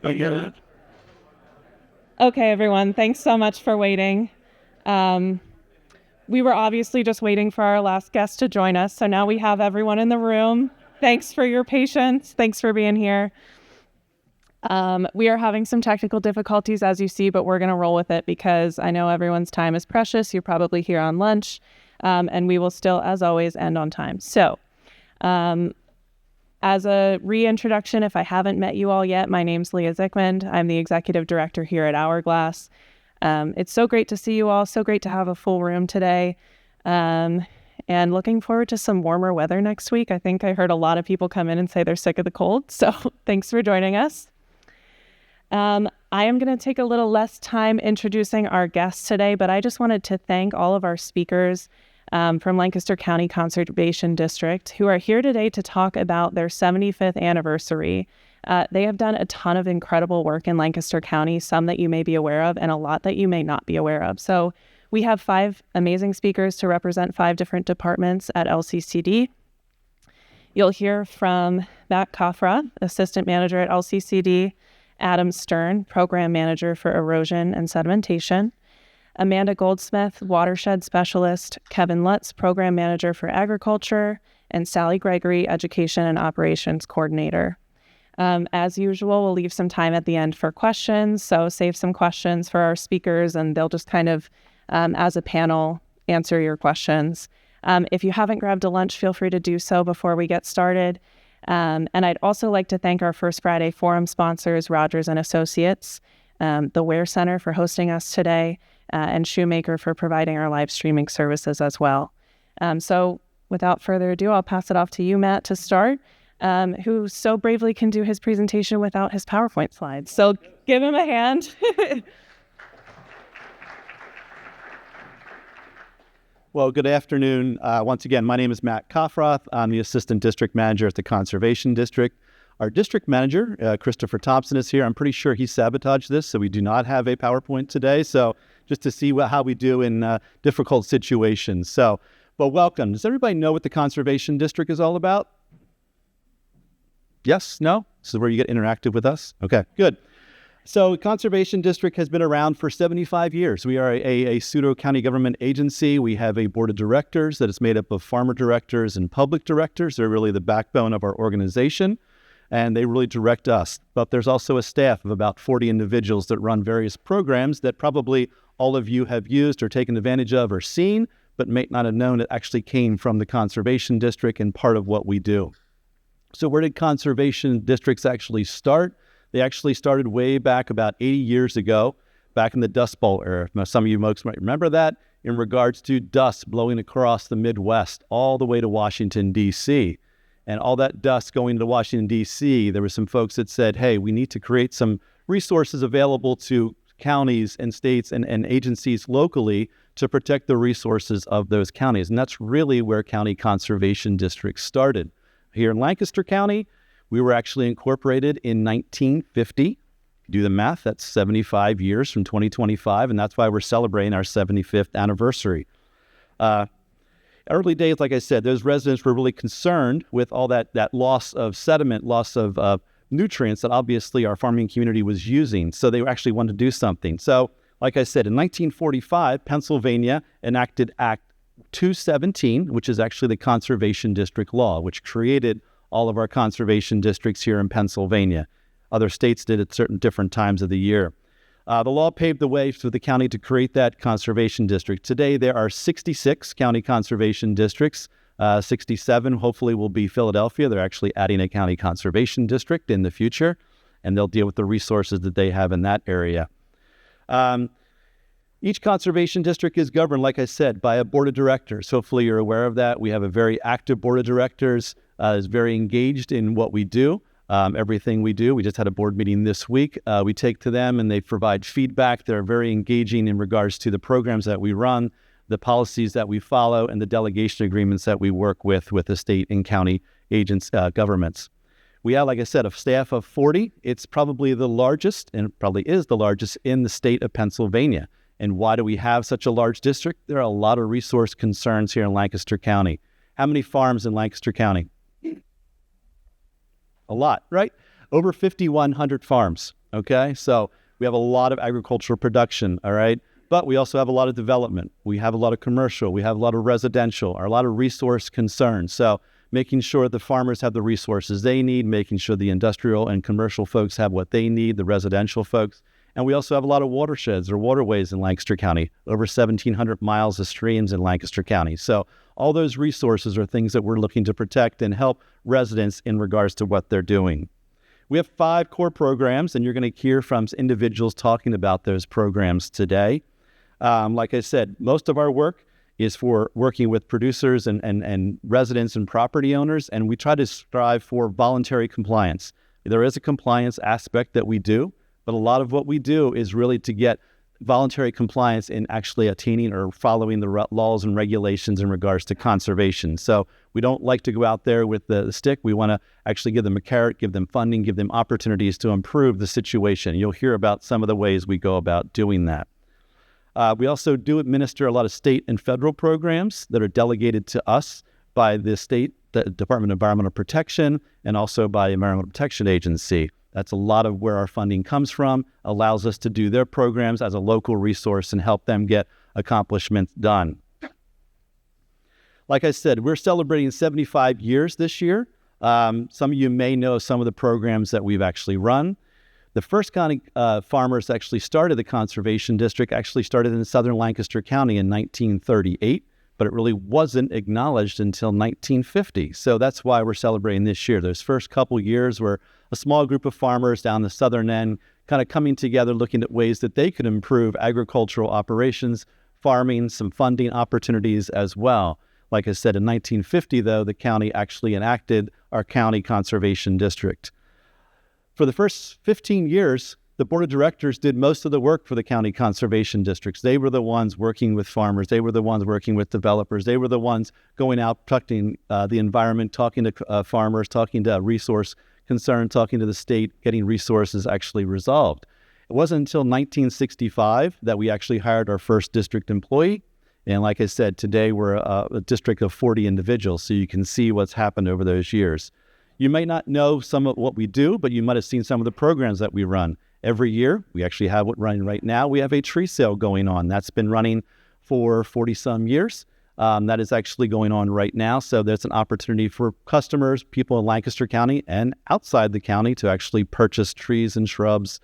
Okay, everyone, thanks so much for waiting. We were obviously just waiting for our last guest to join us, so now we have everyone in the room. Thanks for your patience. Thanks for being here. We are having some technical difficulties, as you see, but we're going to roll with it because I know everyone's time is precious. You're probably here on lunch, and we will still, as always, end on time. So, as a reintroduction, if I haven't met you all yet, my name's Leah Zickmund. I'm the executive director here at Hourglass. It's so great to see you all. So great to have a full room today. And looking forward to some warmer weather next week. I think I heard a lot of people come in and say they're sick of the cold. So thanks for joining us. I am going to take a little less time introducing our guests today, but I just wanted to thank all of our speakers from Lancaster County Conservation District who are here today to talk about their 75th anniversary. They have done a ton of incredible work in Lancaster County, some that you may be aware of and a lot that you may not be aware of. So we have 5 amazing speakers to represent 5 different departments at LCCD. You'll hear from Matt Kofroth, Assistant Manager at LCCD, Adam Stern, Program Manager for Erosion and Sedimentation, Amanda Goldsmith, Watershed Specialist, Kevin Lutz, Program Manager for Agriculture, and Sallie Gregory, Education and Operations Coordinator. As usual, we'll leave some time at the end for questions, so save some questions for our speakers, and they'll just kind of, as a panel, answer your questions. If you haven't grabbed a lunch, feel free to do so before we get started. And I'd also like to thank our First Friday Forum sponsors, Rogers and Associates, the Ware Center for hosting us today, and Shoemaker for providing our live streaming services as well. So without further ado, I'll pass it off to you, Matt, to start, who so bravely can do his presentation without his PowerPoint slides. So give him a hand. Well, good afternoon. Once again, my name is Matt Kofroth. I'm the Assistant District Manager at the Conservation District. Our District Manager, Christopher Thompson, is here. I'm pretty sure he sabotaged this, so we do not have a PowerPoint today. So just to see how we do in difficult situations. So, but welcome. Does everybody know what the Conservation District is all about? Yes? No? This is where you get interactive with us? Okay, good. So Conservation District has been around for 75 years. We are a pseudo-county government agency. We have a board of directors that is made up of farmer directors and public directors. They're really the backbone of our organization, and they really direct us. But there's also a staff of about 40 individuals that run various programs that probably all of you have used or taken advantage of or seen, but may not have known it actually came from the Conservation District and part of what we do. So where did conservation districts actually start? They actually started way back about 80 years ago, back in the Dust Bowl era. Now, some of you folks might remember that in regards to dust blowing across the Midwest all the way to Washington, D.C. And all that dust going to Washington, D.C., there were some folks that said, hey, we need to create some resources available to counties and states and agencies locally to protect the resources of those counties. And that's really where county conservation districts started. Here in Lancaster County, we were actually incorporated in 1950. Do the math, that's 75 years from 2025, and that's why we're celebrating our 75th anniversary. Early days, like I said, those residents were really concerned with all that loss of sediment, loss of nutrients that obviously our farming community was using. So they actually wanted to do something. So, like I said, in 1945, Pennsylvania enacted Act 217, which is actually the Conservation District Law, which created all of our conservation districts here in Pennsylvania. Other states did at certain different times of the year. The law paved the way for the county to create that conservation district. Today, there are 66 county conservation districts. 67 hopefully will be Philadelphia. They're actually adding a county conservation district in the future, and they'll deal with the resources that they have in that area. Each conservation district is governed, like I said, by a board of directors. Hopefully you're aware of that. We have a very active board of directors, is very engaged in what we do, everything we do. We just had a board meeting this week. We take to them and they provide feedback. They're very engaging in regards to the programs that we run, the policies that we follow, and the delegation agreements that we work with the state and county agents, governments. We have, like I said, a staff of 40. It's probably the largest, and probably is the largest in the state of Pennsylvania. And why do we have such a large district? There are a lot of resource concerns here in Lancaster County. How many farms in Lancaster County? A lot, right? Over 5,100 farms, okay? So we have a lot of agricultural production, all right? But we also have a lot of development. We have a lot of commercial. We have a lot of residential, or a lot of resource concerns. So making sure the farmers have the resources they need, making sure the industrial and commercial folks have what they need, the residential folks. And we also have a lot of watersheds or waterways in Lancaster County, over 1,700 miles of streams in Lancaster County. So all those resources are things that we're looking to protect and help residents in regards to what they're doing. We have 5 core programs, and you're going to hear from individuals talking about those programs today. Like I said, most of our work is for working with producers and residents and property owners, and we try to strive for voluntary compliance. There is a compliance aspect that we do, but a lot of what we do is really to get voluntary compliance in actually attaining or following the laws and regulations in regards to conservation. So we don't like to go out there with the stick. We want to actually give them a carrot, give them funding, give them opportunities to improve the situation. You'll hear about some of the ways we go about doing that. We also do administer a lot of state and federal programs that are delegated to us by the state, the Department of Environmental Protection, and also by the Environmental Protection Agency. That's a lot of where our funding comes from, allows us to do their programs as a local resource and help them get accomplishments done. Like I said, we're celebrating 75 years this year. Some of you may know some of the programs that we've actually run. The first county farmers actually started the Conservation District, actually started in southern Lancaster County in 1938, but it really wasn't acknowledged until 1950. So that's why we're celebrating this year. Those first couple years were a small group of farmers down the southern end kind of coming together, looking at ways that they could improve agricultural operations, farming, some funding opportunities as well. Like I said, in 1950, though, the county actually enacted our County Conservation District. For the first 15 years, the board of directors did most of the work for the county conservation districts. They were the ones working with farmers. They were the ones working with developers. They were the ones going out, protecting the environment, talking to farmers, talking to resource concern, talking to the state, getting resources actually resolved. It wasn't until 1965 that we actually hired our first district employee. And like I said, today we're a district of 40 individuals, so you can see what's happened over those years. You may not know some of what we do, but you might have seen some of the programs that we run. Every year, we actually have it running right now. We have a tree sale going on. That's been running for 40-some years. That is actually going on right now. So there's an opportunity for customers, people in Lancaster County and outside the county to actually purchase trees and shrubs,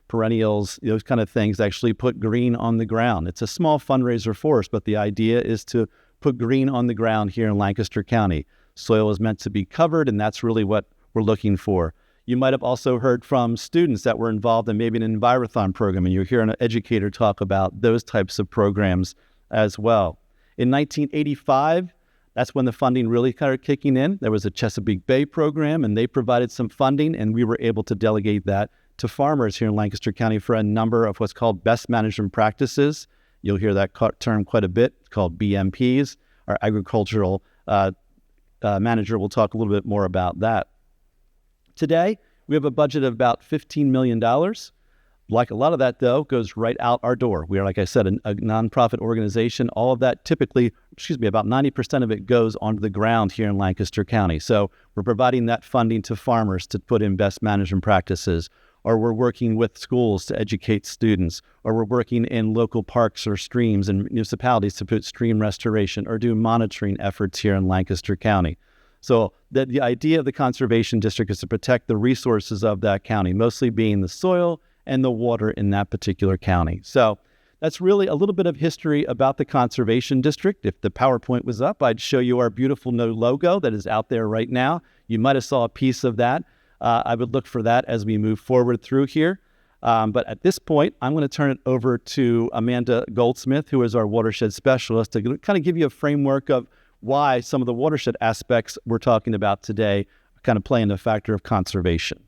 perennials, those kind of things, actually put green on the ground. It's a small fundraiser for us, but the idea is to put green on the ground here in Lancaster County. Soil is meant to be covered, and that's really what we're looking for. You might have also heard from students that were involved in maybe an Envirothon program, and you're hearing an educator talk about those types of programs as well. In 1985, that's when the funding really started kicking in. There was a Chesapeake Bay program, and they provided some funding, and we were able to delegate that to farmers here in Lancaster County for a number of what's called best management practices. You'll hear that term quite a bit. It's called BMPs. Our agricultural manager will talk a little bit more about that. Today, we have a budget of about $15 million. Like a lot of that, though, goes right out our door. We are, like I said, a nonprofit organization. All of that typically, about 90% of it goes onto the ground here in Lancaster County. So we're providing that funding to farmers to put in best management practices, or we're working with schools to educate students, or we're working in local parks or streams and municipalities to put stream restoration or do monitoring efforts here in Lancaster County. So the idea of the Conservation District is to protect the resources of that county, mostly being the soil and the water in that particular county. So that's really a little bit of history about the Conservation District. If the PowerPoint was up, I'd show you our beautiful new logo that is out there right now. You might have saw a piece of that. I would look for that as we move forward through here. But at this point, I'm going to turn it over to Amanda Goldsmith, who is our watershed specialist, to kind of give you a framework of why some of the watershed aspects we're talking about today kind of play in the factor of conservation.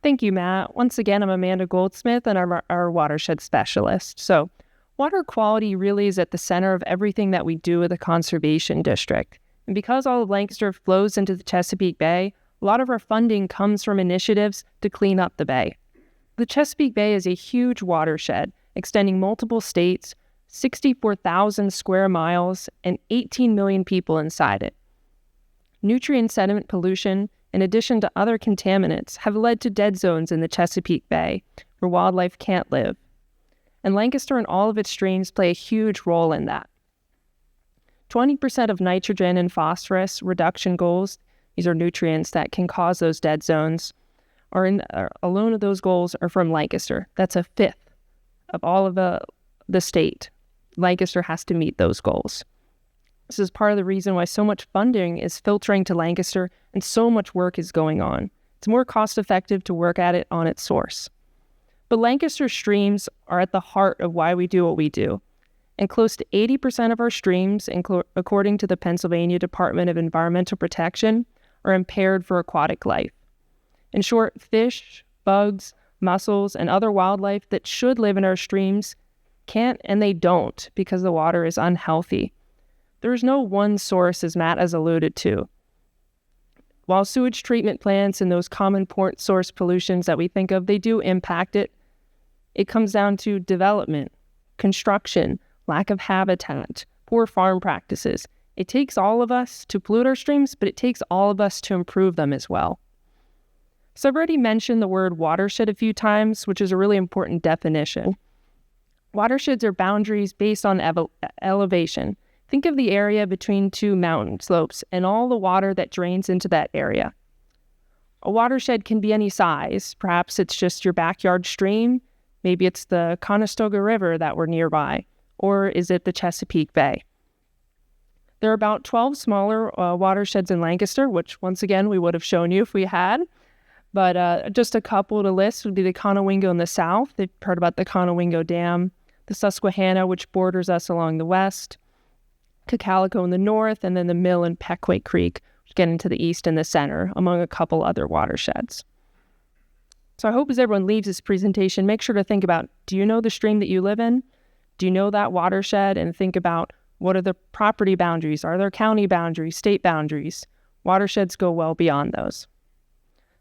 Thank you, Matt. Once again, I'm Amanda Goldsmith, and I'm our watershed specialist. So water quality really is at the center of everything that we do with the Conservation District. And because all of Lancaster flows into the Chesapeake Bay, a lot of our funding comes from initiatives to clean up the bay. The Chesapeake Bay is a huge watershed, extending multiple states, 64,000 square miles, and 18 million people inside it. Nutrient sediment pollution, in addition to other contaminants, have led to dead zones in the Chesapeake Bay where wildlife can't live. And Lancaster and all of its streams play a huge role in that. 20% of nitrogen and phosphorus reduction goals, these are nutrients that can cause those dead zones, alone of those goals are from Lancaster. That's a fifth of all of the state. Lancaster has to meet those goals. This is part of the reason why so much funding is filtering to Lancaster and so much work is going on. It's more cost-effective to work at it on its source. But Lancaster streams are at the heart of why we do what we do. And close to 80% of our streams, according to the Pennsylvania Department of Environmental Protection, are impaired for aquatic life. In short, fish, bugs, mussels, and other wildlife that should live in our streams can't, and they don't because the water is unhealthy. There is no one source, as Matt has alluded to. While sewage treatment plants and those common port source pollutions that we think of, they do impact it. It comes down to development, construction, lack of habitat, poor farm practices. It takes all of us to pollute our streams, but it takes all of us to improve them as well. So I've already mentioned the word watershed a few times, which is a really important definition. Watersheds are boundaries based on elevation. Think of the area between two mountain slopes and all the water that drains into that area. A watershed can be any size. Perhaps it's just your backyard stream. Maybe it's the Conestoga River that we're nearby. Or is it the Chesapeake Bay? There are about 12 smaller watersheds in Lancaster, which once again we would have shown you if we had. But just a couple to list would be the Conowingo in the south. They've heard about the Conowingo Dam. The Susquehanna, which borders us along the west. Cocalico in the north, and then the Mill and Pequay Creek, which get into the east and the center, among a couple other watersheds. So I hope as everyone leaves this presentation, make sure to think about, do you know the stream that you live in? Do you know that watershed? And think about, what are the property boundaries? Are there county boundaries, state boundaries? Watersheds go well beyond those.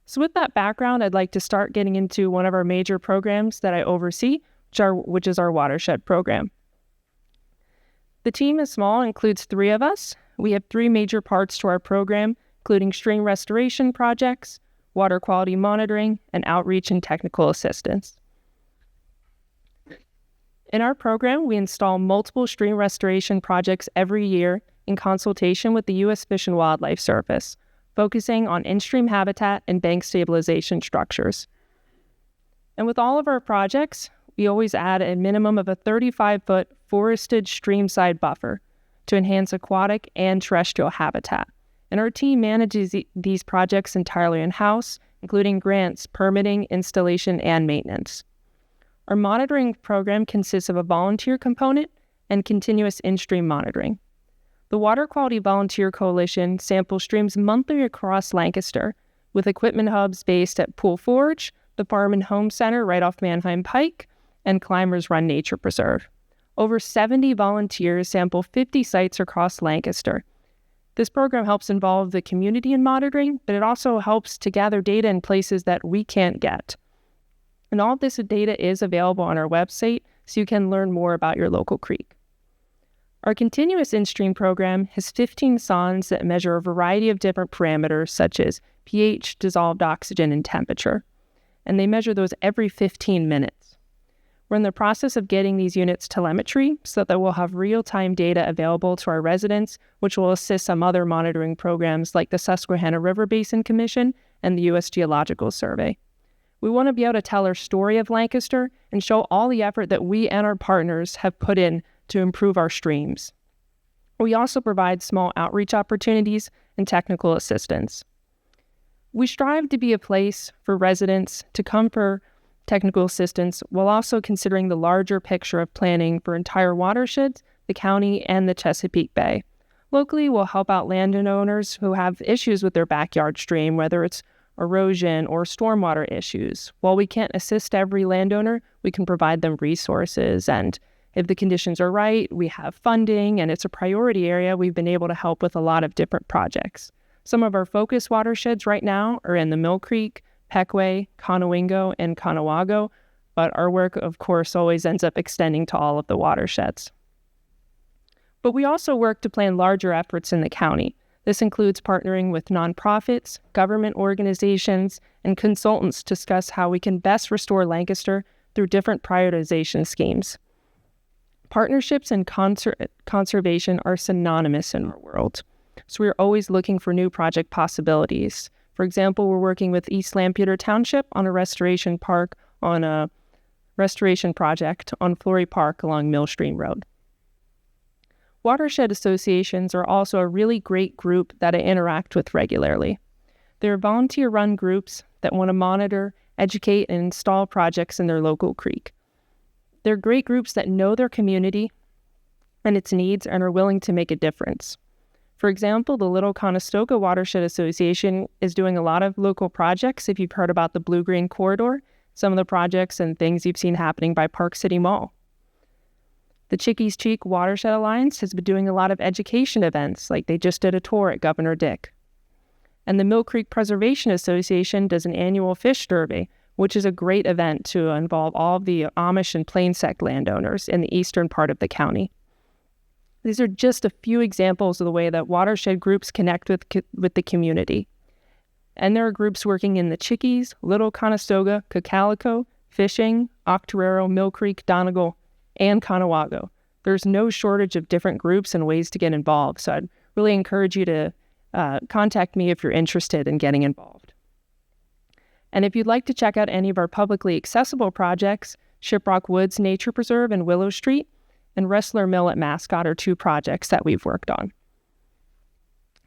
So with that background, I'd like to start getting into one of our major programs that I oversee, which is our watershed program. The team is small, includes 3 of us. We have 3 major parts to our program, including stream restoration projects, water quality monitoring, and outreach and technical assistance. In our program, we install multiple stream restoration projects every year in consultation with the U.S. Fish and Wildlife Service, focusing on in-stream habitat and bank stabilization structures. And with all of our projects, we always add a minimum of a 35-foot forested streamside buffer to enhance aquatic and terrestrial habitat. And our team manages these projects entirely in-house, including grants, permitting, installation, and maintenance. Our monitoring program consists of a volunteer component and continuous in-stream monitoring. The Water Quality Volunteer Coalition samples streams monthly across Lancaster, with equipment hubs based at Pool Forge, the Farm and Home Center right off Manheim Pike, and Climbers Run Nature Preserve. Over 70 volunteers sample 50 sites across Lancaster. This program helps involve the community in monitoring, but it also helps to gather data in places that we can't get. And all of this data is available on our website, so you can learn more about your local creek. Our continuous in-stream program has 15 sondes that measure a variety of different parameters such as pH, dissolved oxygen, and temperature. And they measure those every 15 minutes. We're in the process of getting these units telemetry so that we'll have real-time data available to our residents, which will assist some other monitoring programs like the Susquehanna River Basin Commission and the U.S. Geological Survey. We want to be able to tell our story of Lancaster and show all the effort that we and our partners have put in to improve our streams. We also provide small outreach opportunities and technical assistance. We strive to be a place for residents to come for technical assistance while also considering the larger picture of planning for entire watersheds, the county, and the Chesapeake Bay. Locally, we'll help out landowners who have issues with their backyard stream, whether it's erosion or stormwater issues. While we can't assist every landowner, we can provide them resources, and if the conditions are right, we have funding and it's a priority area, we've been able to help with a lot of different projects. Some of our focus watersheds right now are in the Mill Creek, Pequay, Conowingo, and Conowago, but our work, of course, always ends up extending to all of the watersheds. But we also work to plan larger efforts in the county. This includes partnering with nonprofits, government organizations, and consultants to discuss how we can best restore Lancaster through different prioritization schemes. Partnerships and conservation are synonymous in our world, so we are always looking for new project possibilities. For example, we're working with East Lampeter Township on a restoration project on Flory Park along Mill Stream Road. Watershed associations are also a really great group that I interact with regularly. They're volunteer-run groups that want to monitor, educate, and install projects in their local creek. They're great groups that know their community and its needs and are willing to make a difference. For example, the Little Conestoga Watershed Association is doing a lot of local projects. If you've heard about the Blue-Green Corridor, some of the projects and things you've seen happening by Park City Mall. The Chickies Cheek Watershed Alliance has been doing a lot of education events, like they just did a tour at Governor Dick. And the Mill Creek Preservation Association does an annual fish derby, which is a great event to involve all of the Amish and Plainsec landowners in the eastern part of the county. These are just a few examples of the way that watershed groups connect with the community. And there are groups working in the Chickies, Little Conestoga, Cocalico, Fishing, Octoraro, Mill Creek, Donegal, and Conawago. There's no shortage of different groups and ways to get involved, so I'd really encourage you to contact me if you're interested in getting involved. And if you'd like to check out any of our publicly accessible projects, Shiprock Woods Nature Preserve and Willow Street and Wrestler Mill at Mascot are two projects that we've worked on.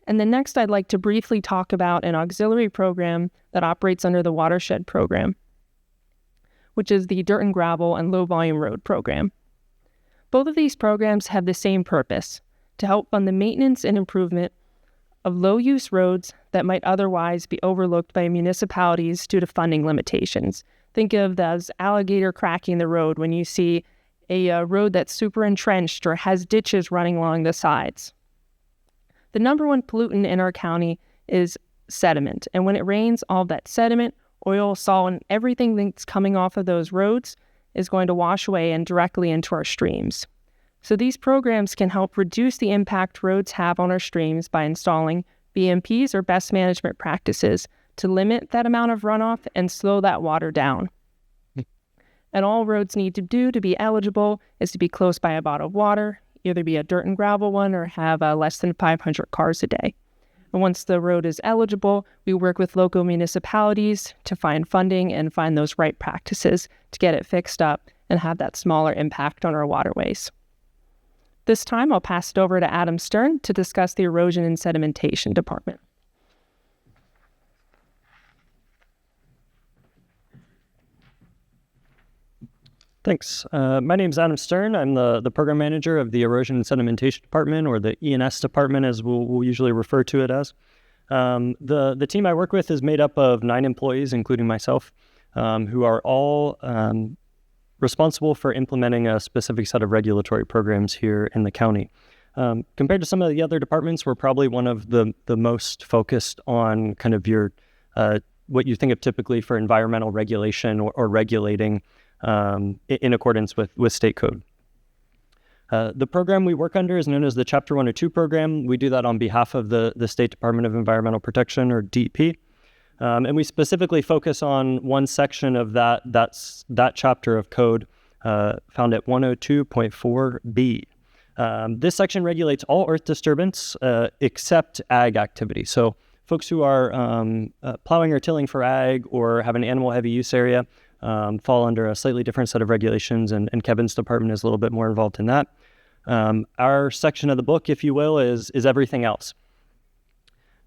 And then next, I'd like to briefly talk about an auxiliary program that operates under the Watershed Program, which is the Dirt and Gravel and Low Volume Road Program. Both of these programs have the same purpose, to help fund the maintenance and improvement of low-use roads that might otherwise be overlooked by municipalities due to funding limitations. Think of those alligator cracking the road when you see a road that's super entrenched or has ditches running along the sides. The number one pollutant in our county is sediment, and when it rains, all that sediment, oil, salt, and everything that's coming off of those roads is going to wash away and directly into our streams. So these programs can help reduce the impact roads have on our streams by installing BMPs or best management practices to limit that amount of runoff and slow that water down. And all roads need to do to be eligible is to be close by a body of water, either be a dirt and gravel one or have less than 500 cars a day. And once the road is eligible, we work with local municipalities to find funding and find those right practices to get it fixed up and have that smaller impact on our waterways. This time, I'll pass it over to Adam Stern to discuss the Erosion and Sedimentation Department. Thanks. My name is Adam Stern. I'm the program manager of the Erosion and Sedimentation Department, or the E&S department, as we'll usually refer to it as. The team I work with is made up of 9 employees, including myself, who are all responsible for implementing a specific set of regulatory programs here in the county. Compared to some of the other departments, we're probably one of the most focused on kind of your what you think of typically for environmental regulation or regulating in accordance with state code. The program we work under is known as the Chapter 102 program. We do that on behalf of the State Department of Environmental Protection, or DEP. And we specifically focus on one section of that chapter of code found at 102.4b. This section regulates all earth disturbance except ag activity. So folks who are plowing or tilling for ag or have an animal heavy use area fall under a slightly different set of regulations, and Kevin's department is a little bit more involved in that. Our section of the book, if you will, is everything else.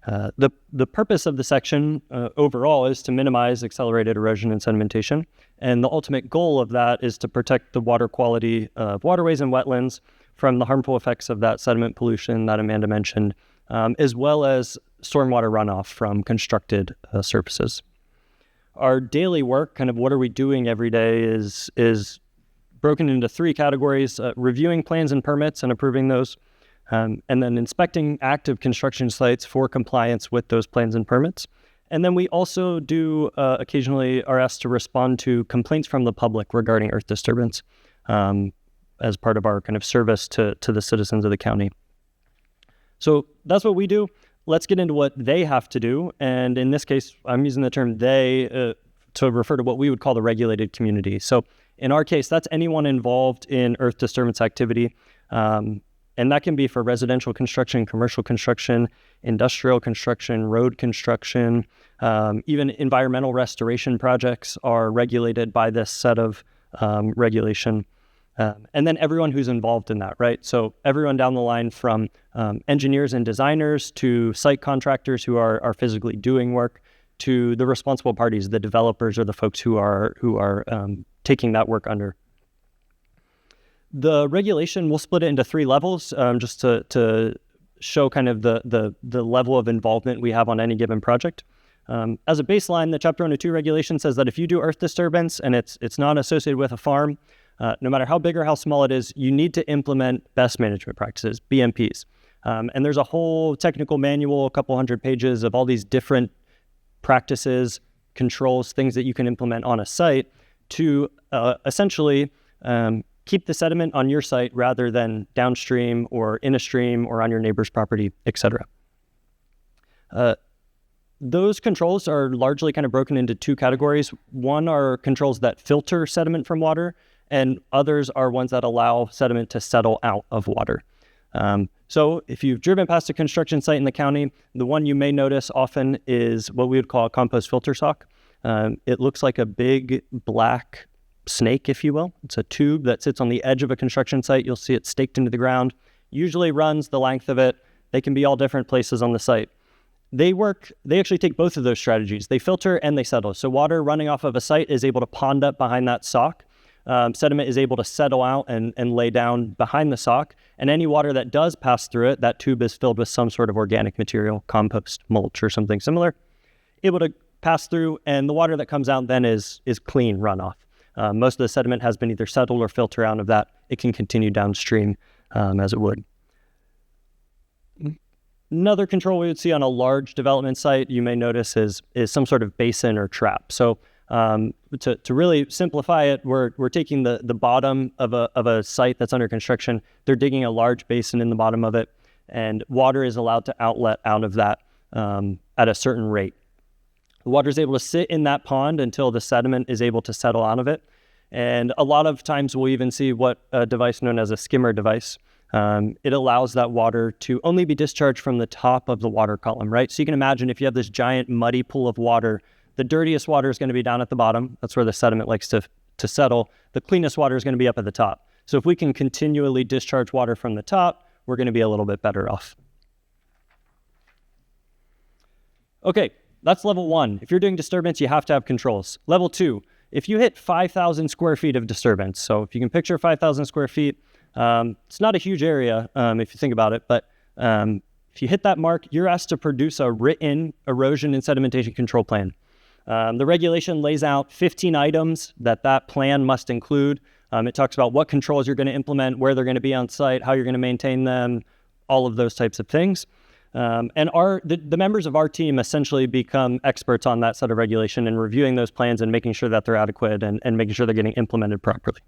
The purpose of the section overall is to minimize accelerated erosion and sedimentation, and the ultimate goal of that is to protect the water quality of waterways and wetlands from the harmful effects of that sediment pollution that Amanda mentioned, as well as stormwater runoff from constructed surfaces. Our daily work, kind of what are we doing every day, is broken into 3 categories: reviewing plans and permits and approving those, and then inspecting active construction sites for compliance with those plans and permits. And then we also do occasionally are asked to respond to complaints from the public regarding earth disturbance. as part of our kind of service to the citizens of the county. So that's what we do. Let's get into what they have to do. And in this case, I'm using the term they to refer to what we would call the regulated community. So in our case, that's anyone involved in earth disturbance activity. And that can be for residential construction, commercial construction, industrial construction, road construction, even environmental restoration projects are regulated by this set of regulation. And then everyone who's involved in that, right? So everyone down the line from engineers and designers to site contractors who are physically doing work to the responsible parties, the developers or the folks who are taking that work under. The regulation, we'll split it into 3 levels just to show kind of the level of involvement we have on any given project. As a baseline, the Chapter 102 regulation says that if you do earth disturbance and it's not associated with a farm, no matter how big or how small it is, you need to implement best management practices, BMPs. And there's a whole technical manual, a couple hundred pages of all these different practices, controls, things that you can implement on a site to essentially keep the sediment on your site rather than downstream or in a stream or on your neighbor's property, etc. Those controls are largely kind of broken into 2 categories. One are controls that filter sediment from water, and others are ones that allow sediment to settle out of water. So if you've driven past a construction site in the county, the one you may notice often is what we would call a compost filter sock. It looks like a big black snake, if you will. It's a tube that sits on the edge of a construction site. You'll see it staked into the ground, usually runs the length of it. They can be all different places on the site. They actually take both of those strategies. They filter and they settle. So water running off of a site is able to pond up behind that sock. Sediment is able to settle out and lay down behind the sock. And any water that does pass through it, that tube is filled with some sort of organic material, compost, mulch, or something similar, able to pass through, and the water that comes out then is clean runoff. Most of the sediment has been either settled or filtered out of that. It can continue downstream as it would. Another control we would see on a large development site, you may notice, is some sort of basin or trap. So to really simplify it, we're taking the bottom of a site that's under construction. They're digging a large basin in the bottom of it, and water is allowed to outlet out of that at a certain rate. The water is able to sit in that pond until the sediment is able to settle out of it. And a lot of times we'll even see what a device known as a skimmer device. It allows that water to only be discharged from the top of the water column, right? So you can imagine if you have this giant muddy pool of water, the dirtiest water is going to be down at the bottom. That's where the sediment likes to settle. The cleanest water is going to be up at the top. So if we can continually discharge water from the top, we're going to be a little bit better off. Okay, that's level 1. If you're doing disturbance, you have to have controls. Level 2, if you hit 5,000 square feet of disturbance, so if you can picture 5,000 square feet, it's not a huge area if you think about it, but if you hit that mark, you're asked to produce a written erosion and sedimentation control plan. The regulation lays out 15 items that plan must include. It talks about what controls you're going to implement, where they're going to be on site, how you're going to maintain them, all of those types of things. And the members of our team essentially become experts on that set of regulation and reviewing those plans and making sure that they're adequate and making sure they're getting implemented properly.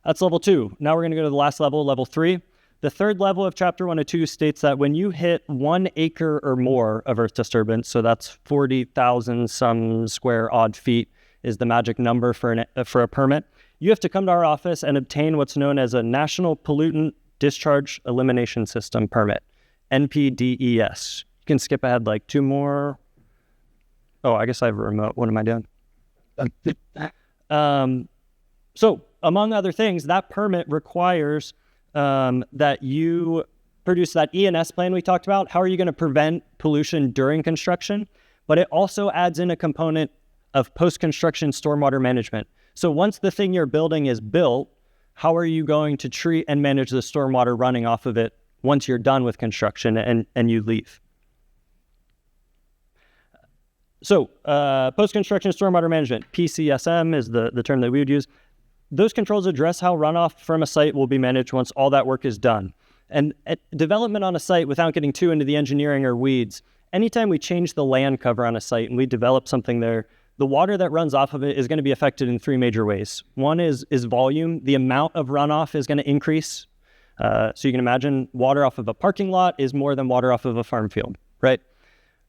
That's level 2. Now we're going to go to the last level, level 3. The third level of Chapter 102 states that when you hit 1 acre or more of earth disturbance, so that's 40,000 some square odd feet is the magic number for a permit, you have to come to our office and obtain what's known as a National Pollutant Discharge Elimination System permit, NPDES. You can skip ahead like 2 more. Oh, I guess I have a remote. What am I doing? So among other things, that permit requires that you produce that E&S plan we talked about. How are you going to prevent pollution during construction? But it also adds in a component of post-construction stormwater management. So once the thing you're building is built, how are you going to treat and manage the stormwater running off of it once you're done with construction and you leave? So post-construction stormwater management, PCSM is the term that we would use. Those controls address how runoff from a site will be managed once all that work is done. And development on a site, without getting too into the engineering or weeds, anytime we change the land cover on a site and we develop something there, The water that runs off of it is going to be affected in three major ways. One is volume. The amount of runoff is going to increase. So you can imagine water off of a parking lot is more than water off of a farm field, right?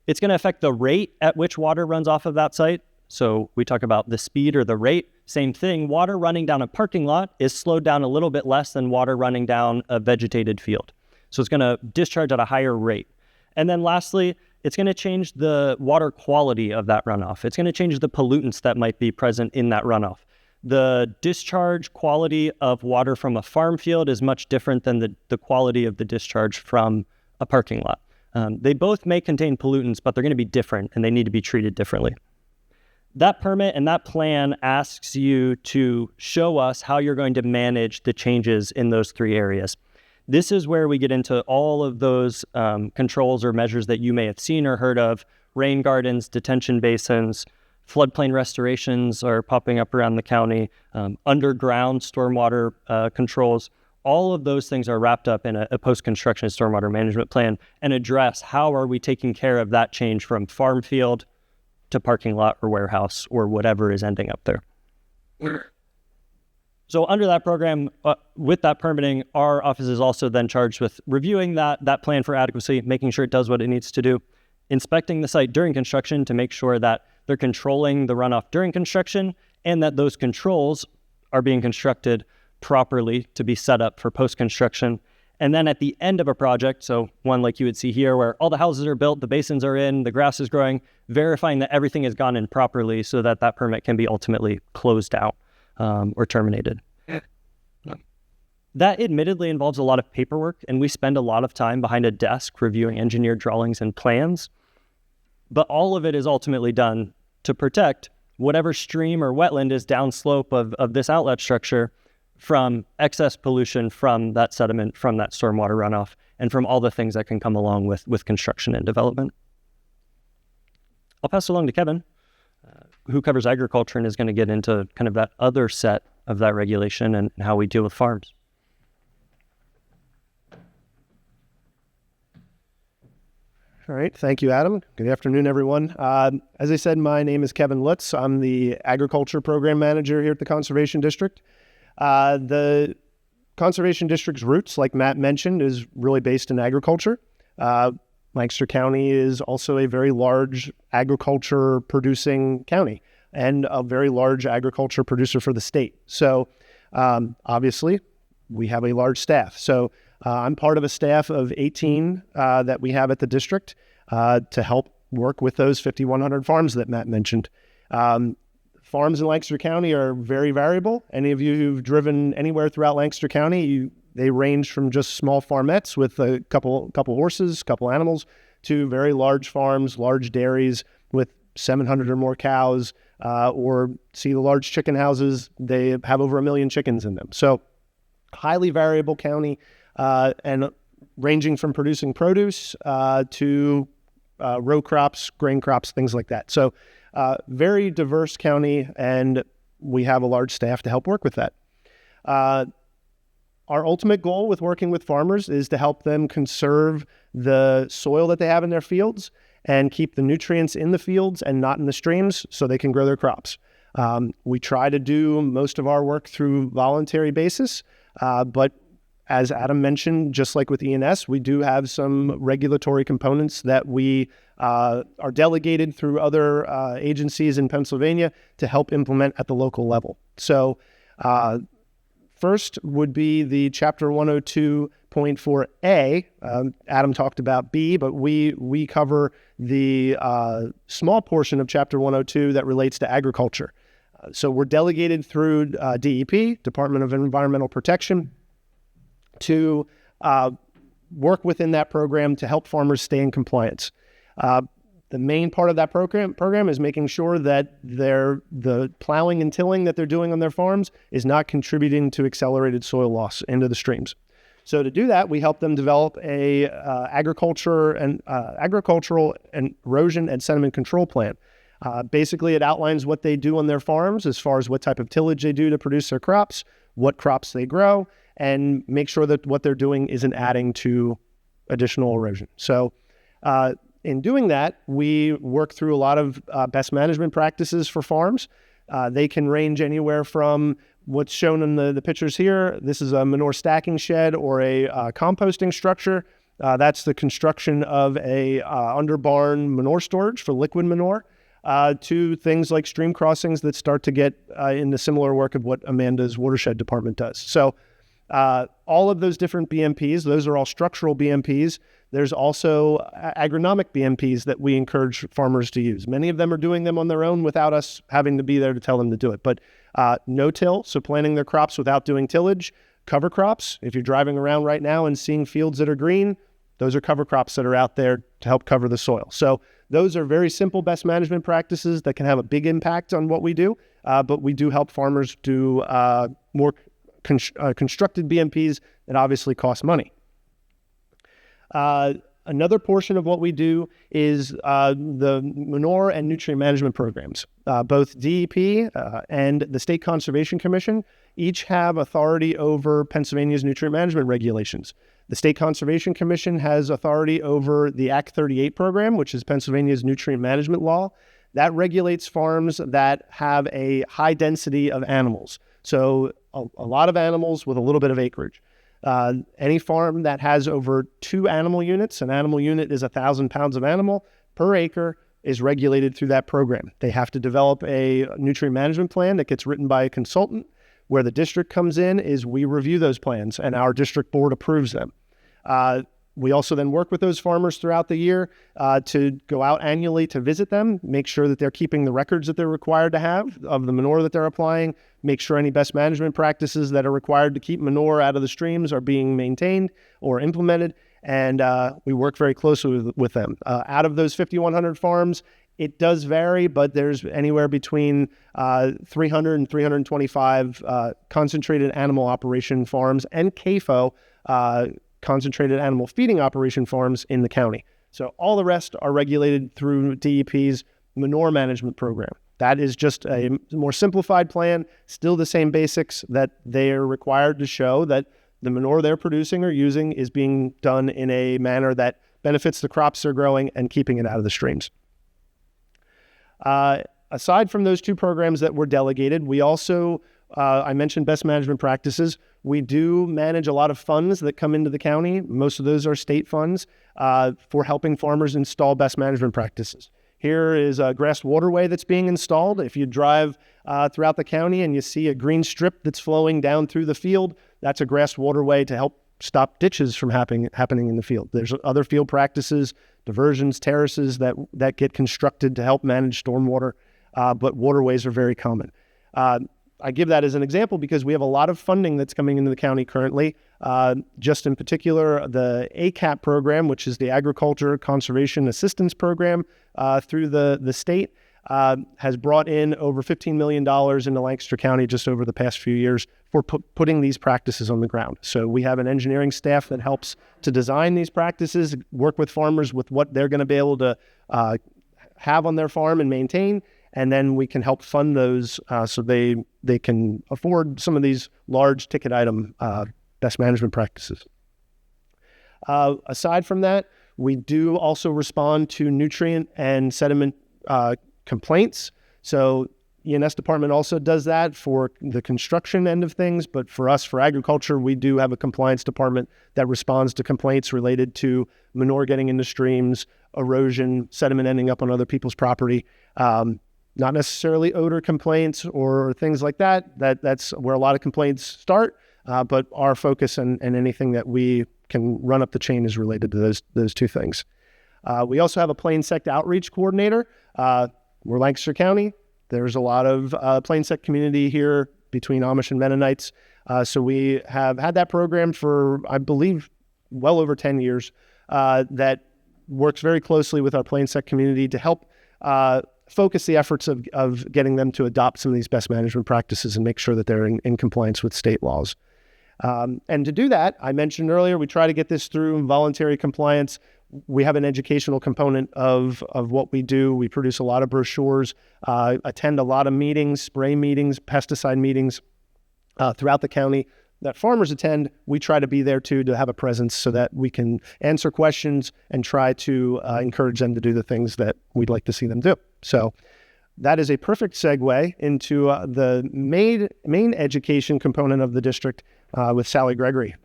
It's going to affect the rate at which water runs off of that site. So we talk about the speed or the rate. Same thing, water running down a parking lot is slowed down a little bit less than water running down a vegetated field. So it's going to discharge at a higher rate. And then lastly, it's going to change the water quality of that runoff. It's going to change the pollutants that might be present in that runoff. The discharge quality of water from a farm field is much different than the quality of the discharge from a parking lot. They both may contain pollutants, but they're going to be different and they need to be treated differently. That permit and that plan asks you to show us how you're going to manage the changes in those three areas. This is where we get into all of those controls or measures that you may have seen or heard of: rain gardens, detention basins, floodplain restorations are popping up around the county, underground stormwater controls. All of those things are wrapped up in a post-construction stormwater management plan and address how are we taking care of that change from farm field to parking lot or warehouse or whatever is ending up there. So under that program, with that permitting, our office is also then charged with reviewing that plan for adequacy, making sure it does what it needs to do, inspecting the site during construction to make sure that they're controlling the runoff during construction and that those controls are being constructed properly to be set up for post-construction. And then at the end of a project, so one like you would see here where all the houses are built, the basins are in, the grass is growing, verifying that everything has gone in properly so that that permit can be ultimately closed out or terminated. That admittedly involves a lot of paperwork, and we spend a lot of time behind a desk reviewing engineered drawings and plans. But all of it is ultimately done to protect whatever stream or wetland is downslope of this outlet structure from excess pollution from that sediment, from that stormwater runoff, and from all the things that can come along with construction and development. I'll pass it along to Kevin, who covers agriculture and is going to get into kind of that other set of that regulation and how we deal with farms. All right. Thank you, Adam. Good afternoon, everyone. As I said, my name is Kevin Lutz. I'm the Agriculture Program Manager here at the Conservation District. The Conservation District's roots, like Matt mentioned, is really based in agriculture. Lancaster County is also a very large agriculture producing county and a very large agriculture producer for the state. So obviously, we have a large staff. So I'm part of a staff of 18 that we have at the district to help work with those 5,100 farms that Matt mentioned. Farms in Lancaster County are very variable. Any of you who've driven anywhere throughout Lancaster County, they range from just small farmettes with a couple horses, couple animals, to very large farms, large dairies with 700 or more cows, or see the large chicken houses. They have over 1 million chickens in them. So highly variable county, and ranging from producing produce to row crops, grain crops, things like that. So very diverse county, and we have a large staff to help work with that. Our ultimate goal with working with farmers is to help them conserve the soil that they have in their fields and keep the nutrients in the fields and not in the streams so they can grow their crops. We try to do most of our work through voluntary basis, but as Adam mentioned, just like with E&S, we do have some regulatory components that we are delegated through other agencies in Pennsylvania to help implement at the local level. So first would be the Chapter 102.4A. Adam talked about B, but we cover the small portion of Chapter 102 that relates to agriculture. So we're delegated through DEP, Department of Environmental Protection, to work within that program to help farmers stay in compliance. The main part of that program is making sure that the plowing and tilling that they're doing on their farms is not contributing to accelerated soil loss into the streams. So to do that, we help them develop a agricultural and erosion and sediment control plan. Basically, it outlines what they do on their farms as far as what type of tillage they do to produce their crops, what crops they grow, and make sure that what they're doing isn't adding to additional erosion. So In doing that, we work through a lot of best management practices for farms. They can range anywhere from what's shown in the pictures here. This is a manure stacking shed or a composting structure. That's the construction of a under barn manure storage for liquid manure, to things like stream crossings that start to get in the similar work of what Amanda's watershed department does. So all of those different BMPs, those are all structural BMPs. There's also agronomic BMPs that we encourage farmers to use. Many of them are doing them on their own without us having to be there to tell them to do it. But no-till, so planting their crops without doing tillage. Cover crops, if you're driving around right now and seeing fields that are green, those are cover crops that are out there to help cover the soil. So those are very simple best management practices that can have a big impact on what we do, but we do help farmers do more constructed BMPs that obviously cost money. Another portion of what we do is the manure and nutrient management programs. Both DEP and the State Conservation Commission each have authority over Pennsylvania's nutrient management regulations. The State Conservation Commission has authority over the Act 38 program, which is Pennsylvania's nutrient management law. That regulates farms that have a high density of animals. So a lot of animals with a little bit of acreage. Any farm that has over 2 animal units, an animal unit is 1,000 pounds of animal per acre, is regulated through that program. They have to develop a nutrient management plan that gets written by a consultant. Where the district comes in is we review those plans and our district board approves them. We also then work with those farmers throughout the year to go out annually to visit them, make sure that they're keeping the records that they're required to have of the manure that they're applying, make sure any best management practices that are required to keep manure out of the streams are being maintained or implemented, and we work very closely with them. Out of those 5,100 farms, it does vary, but there's anywhere between 300 and 325 concentrated animal operation farms and CAFO, concentrated animal feeding operation farms in the county. So all the rest are regulated through DEP's manure management program. That is just a more simplified plan, still the same basics that they are required to show that the manure they're producing or using is being done in a manner that benefits the crops they're growing and keeping it out of the streams. Aside from those 2 programs that were delegated, we also, I mentioned best management practices. We do manage a lot of funds that come into the county. Most of those are state funds for helping farmers install best management practices. Here is a grass waterway that's being installed. If you drive throughout the county and you see a green strip that's flowing down through the field, that's a grass waterway to help stop ditches from happening in the field. There's other field practices, diversions, terraces that get constructed to help manage stormwater, but waterways are very common. I give that as an example because we have a lot of funding that's coming into the county currently. Just in particular, the ACAP program, which is the Agriculture Conservation Assistance Program through the state, has brought in over $15 million into Lancaster County just over the past few years for putting these practices on the ground. So we have an engineering staff that helps to design these practices, work with farmers with what they're going to be able to have on their farm and maintain, and then we can help fund those so they can afford some of these large ticket item best management practices. Aside from that, we do also respond to nutrient and sediment complaints. So E&S department also does that for the construction end of things, but for us, for agriculture, we do have a compliance department that responds to complaints related to manure getting into streams, erosion, sediment ending up on other people's property. Not necessarily odor complaints or things like that. That's where a lot of complaints start, but our focus and anything that we can run up the chain is related to those 2 things. We also have a plain insect outreach coordinator. We're Lancaster County. There's a lot of plain insect community here between Amish and Mennonites. So we have had that program for, I believe, well over 10 years that works very closely with our plain insect community to help focus the efforts of getting them to adopt some of these best management practices and make sure that they're in compliance with state laws. And to do that, I mentioned earlier, we try to get this through voluntary compliance. We have an educational component of what we do. We produce a lot of brochures, attend a lot of meetings, spray meetings, pesticide meetings throughout the county. that farmers attend, we try to be there too, to have a presence so that we can answer questions and try to encourage them to do the things that we'd like to see them do. So that is a perfect segue into the main education component of the district with Sallie Gregory.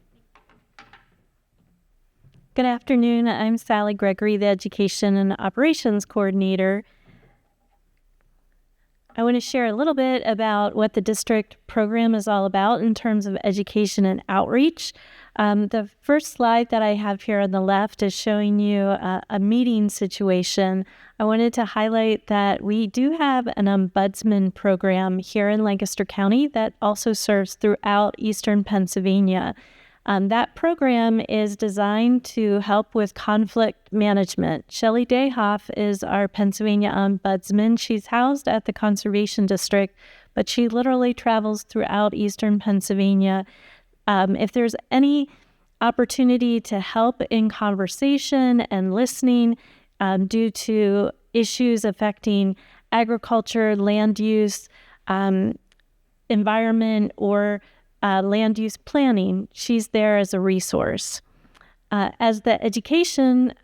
Good afternoon. I'm Sallie Gregory, the Education and Operations Coordinator. I want to share a little bit about what the district program is all about in terms of education and outreach. The first slide that I have here on the left is showing you a meeting situation. I wanted to highlight that we do have an ombudsman program here in Lancaster County that also serves throughout eastern Pennsylvania. That program is designed to help with conflict management. Shelley Dayhoff is our Pennsylvania ombudsman. She's housed at the Conservation District, but she literally travels throughout eastern Pennsylvania. If there's any opportunity to help in conversation and listening due to issues affecting agriculture, land use, environment, or land use planning, she's there as a resource. As the education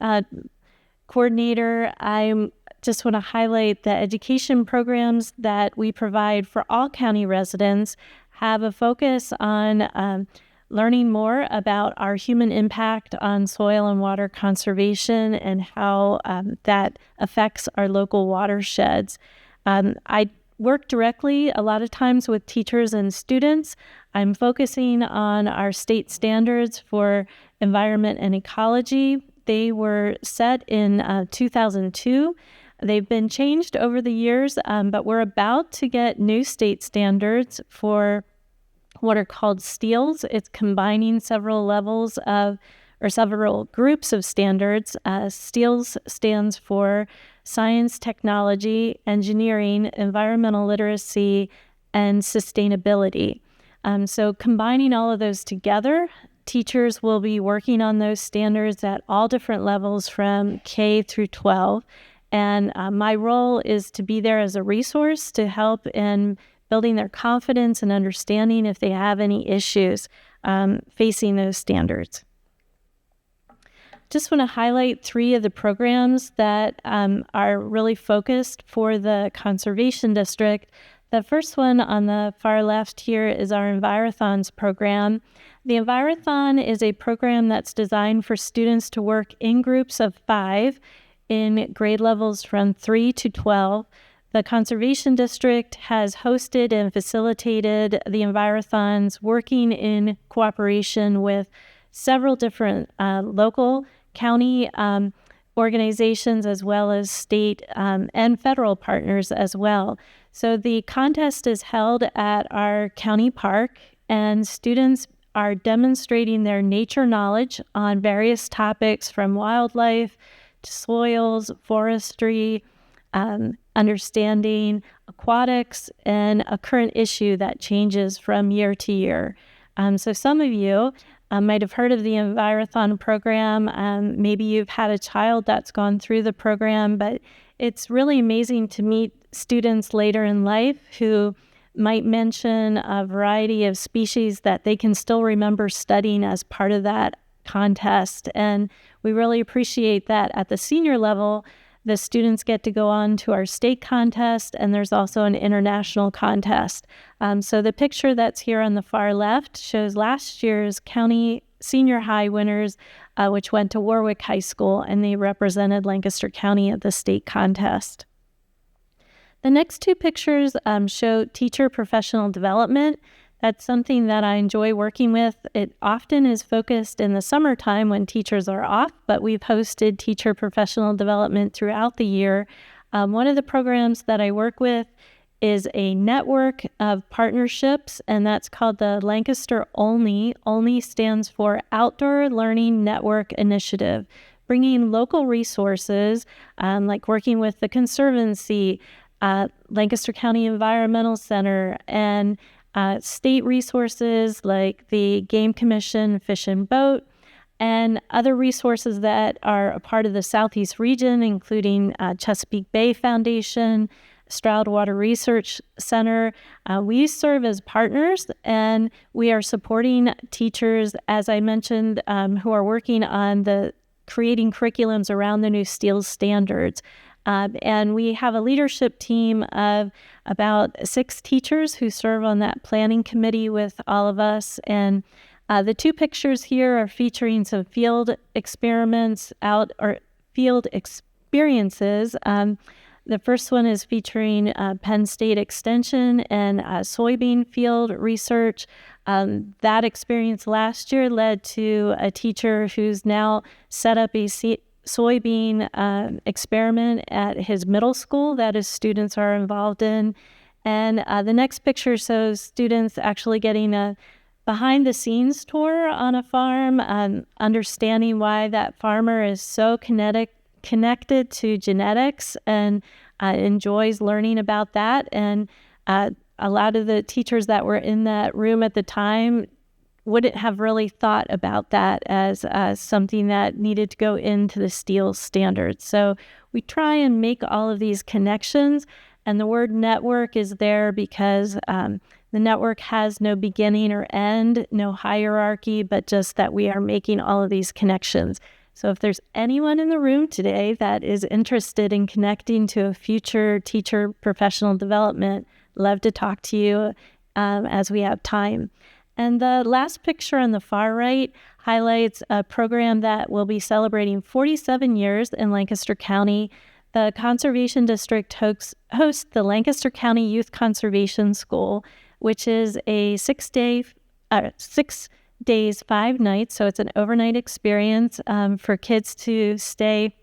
coordinator, I just want to highlight the education programs that we provide for all county residents have a focus on learning more about our human impact on soil and water conservation and how that affects our local watersheds. I work directly a lot of times with teachers and students. I'm focusing on our state standards for environment and ecology. They were set in 2002. They've been changed over the years, but we're about to get new state standards for what are called STEELs. It's combining several levels of, or several groups of standards. STEELs stands for science, technology, engineering, environmental literacy, and sustainability. So combining all of those together, teachers will be working on those standards at all different levels from K through 12. And my role is to be there as a resource to help in building their confidence and understanding if they have any issues facing those standards. Just want to highlight 3 of the programs that are really focused for the Conservation District. The first one on the far left here is our Envirothons program. The Envirothon is a program that's designed for students to work in groups of 5 in grade levels from 3 to 12. The Conservation District has hosted and facilitated the Envirothons, working in cooperation with several different local, county organizations, as well as state and federal partners as well. So the contest is held at our county park, and students are demonstrating their nature knowledge on various topics from wildlife to soils, forestry, understanding aquatics, and a current issue that changes from year to year. So some of you might have heard of the Envirothon program. Maybe you've had a child that's gone through the program, but it's really amazing to meet students later in life who might mention a variety of species that they can still remember studying as part of that contest. And we really appreciate that at the senior level, the students get to go on to our state contest, and there's also an international contest. So the picture that's here on the far left shows last year's county senior high winners, which went to Warwick High School, and they represented Lancaster County at the state contest. The next 2 pictures show teacher professional development. That's something that I enjoy working with. It often is focused in the summertime when teachers are off, but we've hosted teacher professional development throughout the year. One of the programs that I work with is a network of partnerships, and that's called the Lancaster ONLY. ONLY stands for Outdoor Learning Network Initiative, bringing local resources like working with the Conservancy, Lancaster County Environmental Center, and state resources like the Game Commission, Fish and Boat, and other resources that are a part of the Southeast region, including Chesapeake Bay Foundation, Stroud Water Research Center. We serve as partners, and we are supporting teachers, as I mentioned, who are working on the creating curriculums around the new steel standards. And we have a leadership team of about 6 teachers who serve on that planning committee with all of us. And the 2 pictures here are featuring some field experiments field experiences. The first one is featuring Penn State Extension and soybean field research. That experience last year led to a teacher who's now set up a soybean experiment at his middle school that his students are involved in. And the next picture shows students actually getting a behind-the-scenes tour on a farm, understanding why that farmer is so connected to genetics and enjoys learning about that. And a lot of the teachers that were in that room at the time wouldn't have really thought about that as something that needed to go into the steel standards. So we try and make all of these connections, and the word network is there because the network has no beginning or end, no hierarchy, but just that we are making all of these connections. So if there's anyone in the room today that is interested in connecting to a future teacher professional development, love to talk to you as we have time. And the last picture on the far right highlights a program that will be celebrating 47 years in Lancaster County. The Conservation District hosts the Lancaster County Youth Conservation School, which is a 6 days, 5 nights. So it's an overnight experience for kids to stay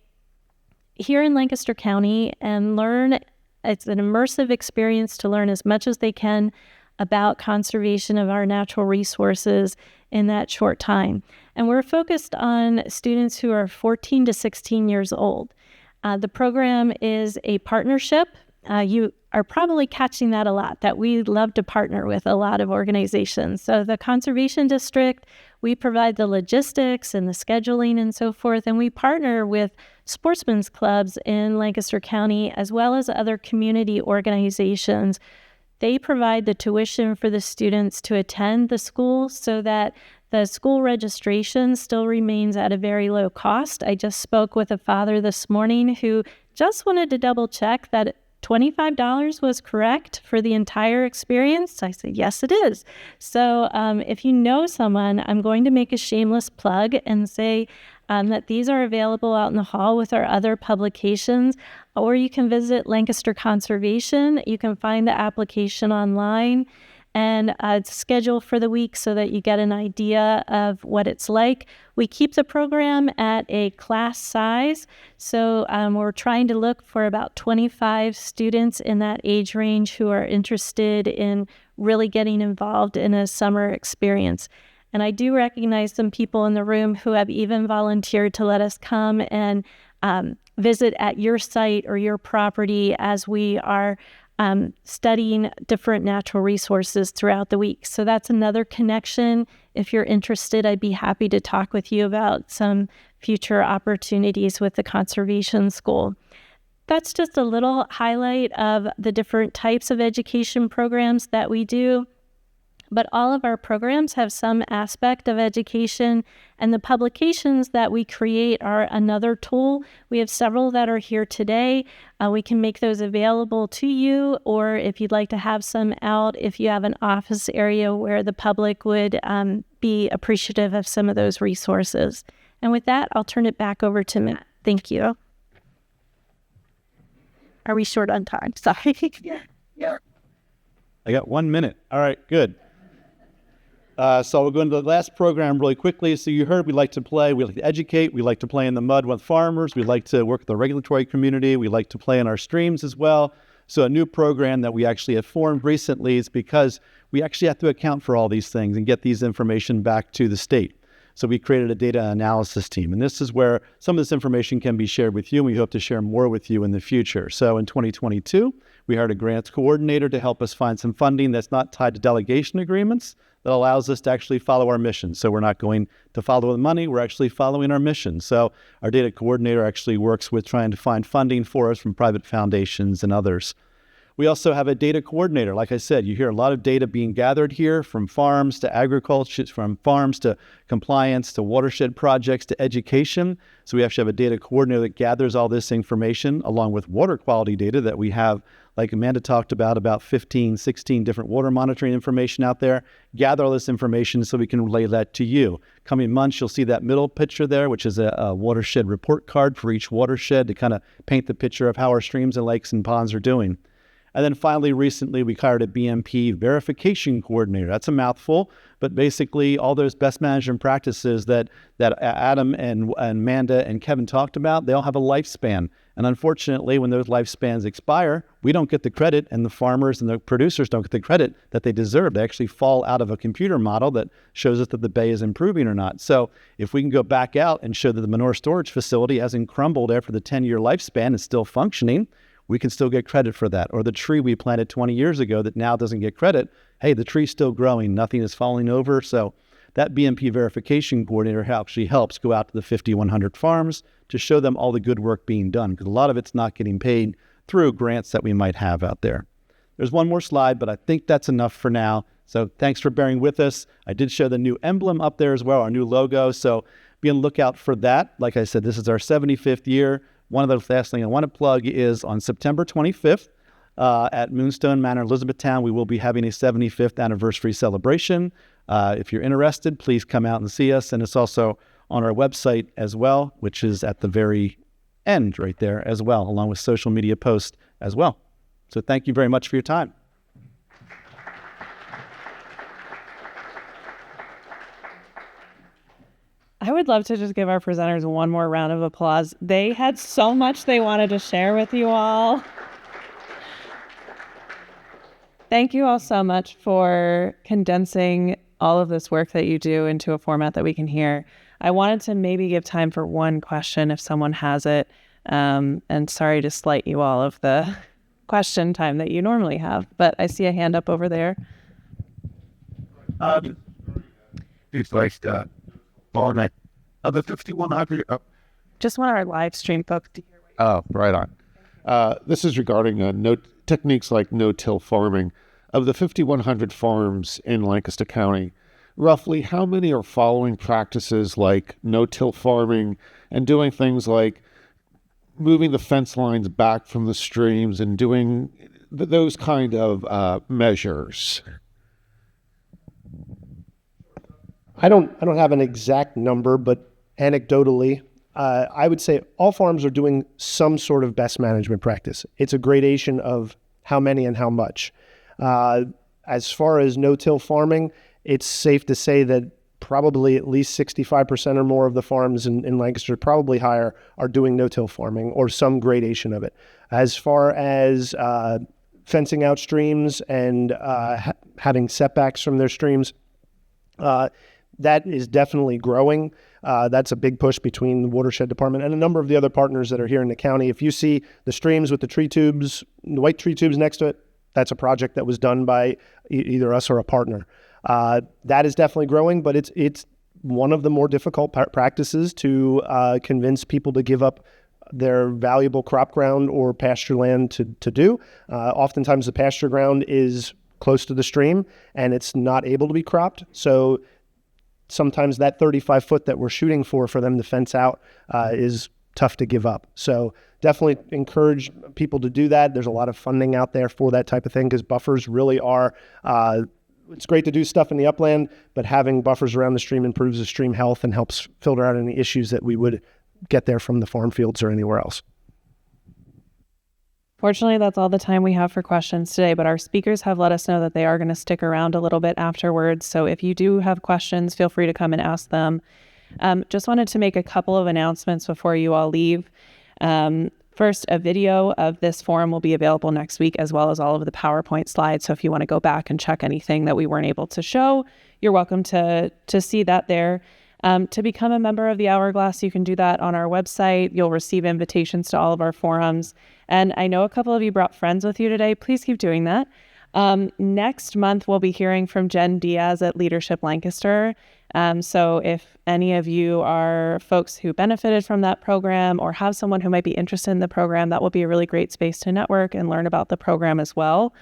here in Lancaster County and learn. It's an immersive experience to learn as much as they can about conservation of our natural resources in that short time. And we're focused on students who are 14 to 16 years old. The program is a partnership. You are probably catching that a lot, that we love to partner with a lot of organizations. So the Conservation District, we provide the logistics and the scheduling and so forth, and we partner with sportsmen's clubs in Lancaster County as well as other community organizations. They provide the tuition for the students to attend the school so that the school registration still remains at a very low cost. I just spoke with a father this morning who just wanted to double check that $25 was correct for the entire experience. I said, yes, it is. So if you know someone, I'm going to make a shameless plug and say that these are available out in the hall with our other publications, or you can visit Lancaster Conservation. You can find the application online and schedule for the week so that you get an idea of what it's like. We keep the program at a class size, so we're trying to look for about 25 students in that age range who are interested in really getting involved in a summer experience. And I do recognize some people in the room who have even volunteered to let us come and visit at your site or your property as we are studying different natural resources throughout the week. So that's another connection. If you're interested, I'd be happy to talk with you about some future opportunities with the Conservation School. That's just a little highlight of the different types of education programs that we do. But all of our programs have some aspect of education, and the publications that we create are another tool. We have several that are here today. We can make those available to you, or if you'd like to have some out, if you have an office area where the public would be appreciative of some of those resources. And with that, I'll turn it back over to Matt. Thank you. Are we short on time? Sorry. Yeah. I got 1 minute. All right, good. So we'll go into the last program really quickly. So you heard we like to play, we like to educate, we like to play in the mud with farmers, we like to work with the regulatory community, we like to play in our streams as well. So a new program that we actually have formed recently is because we actually have to account for all these things and get these information back to the state. So we created a data analysis team, and this is where some of this information can be shared with you, and we hope to share more with you in the future. So in 2022, we hired a grants coordinator to help us find some funding that's not tied to delegation agreements, that allows us to actually follow our mission. So we're not going to follow the money, we're actually following our mission. So our data coordinator actually works with trying to find funding for us from private foundations and others. We also have a data coordinator. Like I said, you hear a lot of data being gathered here, from farms to agriculture, from farms to compliance to watershed projects to education. So we actually have a data coordinator that gathers all this information along with water quality data that we have, like Amanda talked about 15, 16 different water monitoring information out there. Gather all this information so we can relay that to you. Coming months, you'll see that middle picture there, which is a watershed report card for each watershed to kind of paint the picture of how our streams and lakes and ponds are doing. And then finally, recently, we hired a BMP verification coordinator. That's a mouthful, but basically all those best management practices that Adam and Amanda and Kevin talked about, they all have a lifespan. And unfortunately, when those lifespans expire, we don't get the credit, and the farmers and the producers don't get the credit that they deserve. They actually fall out of a computer model that shows us that the bay is improving or not. So if we can go back out and show that the manure storage facility hasn't crumbled after the 10-year lifespan, is still functioning, we can still get credit for that. Or the tree we planted 20 years ago that now doesn't get credit, hey, the tree's still growing, nothing is falling over. So that BMP verification coordinator actually helps go out to the 5,100 farms to show them all the good work being done, because a lot of it's not getting paid through grants that we might have out there. There's one more slide, but I think that's enough for now. So thanks for bearing with us. I did show the new emblem up there as well, our new logo. So be on the lookout for that. Like I said, this is our 75th year. One of the last things I want to plug is on September 25th at Moonstone Manor, Elizabethtown, we will be having a 75th anniversary celebration. If you're interested, please come out and see us. And it's also on our website as well, which is at the very end right there as well, along with social media posts as well. So thank you very much for your time. I would love to just give our presenters one more round of applause. They had so much they wanted to share with you all. Thank you all so much for condensing all of this work that you do into a format that we can hear. I wanted to maybe give time for one question if someone has it. And sorry to slight you all of the question time that you normally have, but I see a hand up over there. It's like the 5,100. Just want our live stream folks to hear. Oh, right on. This is regarding techniques like no-till farming. Of the 5,100 farms in Lancaster County, roughly how many are following practices like no-till farming and doing things like moving the fence lines back from the streams and doing those kind of measures? I don't have an exact number, but anecdotally, I would say all farms are doing some sort of best management practice. It's a gradation of how many and how much. As far as no-till farming, it's safe to say that probably at least 65% or more of the farms in Lancaster, probably higher, are doing no-till farming or some gradation of it. As far as fencing out streams and having setbacks from their streams, that is definitely growing. That's a big push between the watershed department and a number of the other partners that are here in the county. If you see the streams with the tree tubes, the white tree tubes next to it, that's a project that was done by either us or a partner. That is definitely growing, but it's one of the more difficult practices to convince people to give up their valuable crop ground or pasture land to do. Oftentimes the pasture ground is close to the stream and it's not able to be cropped. So sometimes that 35 foot that we're shooting for them to fence out is tough to give up. So definitely encourage people to do that. There's a lot of funding out there for that type of thing because buffers really are, it's great to do stuff in the upland, but having buffers around the stream improves the stream health and helps filter out any issues that we would get there from the farm fields or anywhere else. Fortunately, that's all the time we have for questions today, but our speakers have let us know that they are going to stick around a little bit afterwards. So if you do have questions, feel free to come and ask them. Just wanted to make a couple of announcements before you all leave. First, a video of this forum will be available next week, as well as all of the PowerPoint slides. So if you want to go back and check anything that we weren't able to show, you're welcome to see that there. To become a member of the Hourglass, you can do that on our website. You'll receive invitations to all of our forums. And I know a couple of you brought friends with you today. Please keep doing that. Next month, we'll be hearing from Jen Diaz at Leadership Lancaster. So if any of you are folks who benefited from that program or have someone who might be interested in the program, that will be a really great space to network and learn about the program as well.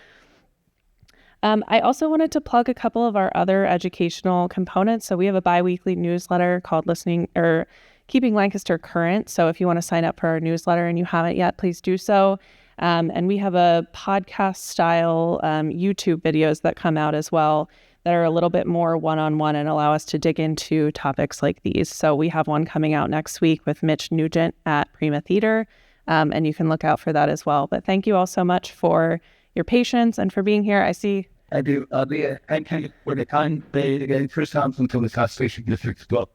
I also wanted to plug a couple of our other educational components. So we have a biweekly newsletter called Keeping Lancaster Current. So if you want to sign up for our newsletter and you haven't yet, please do so. And we have a podcast style YouTube videos that come out as well that are a little bit more one-on-one and allow us to dig into topics like these. So we have one coming out next week with Mitch Nugent at Prima Theater, and you can look out for that as well. But thank you all so much for your patience and for being here. I do. Thank you for the time. They first time from the Conservation District as well.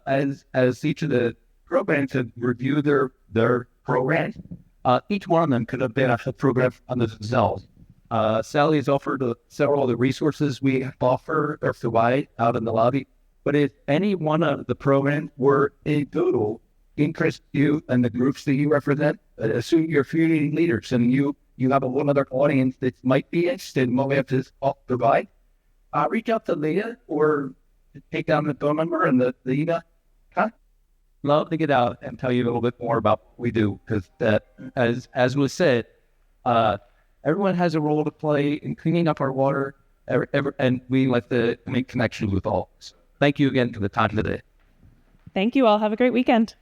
As each of the programs have reviewed their programs, each one of them could have been a program on themselves. Sally has offered several of the resources we offer or provide out in the lobby. But if any one of the programs were in total interest you and the groups that you represent, assume you're community leaders and you have a little other audience that might be interested in what we have to provide, reach out to Leah or take down the phone number and the email. Love to get out and tell you a little bit more about what we do, because as was said, everyone has a role to play in cleaning up our water, and we like to make connections with all. So thank you again for the time today. Thank you all. Have a great weekend.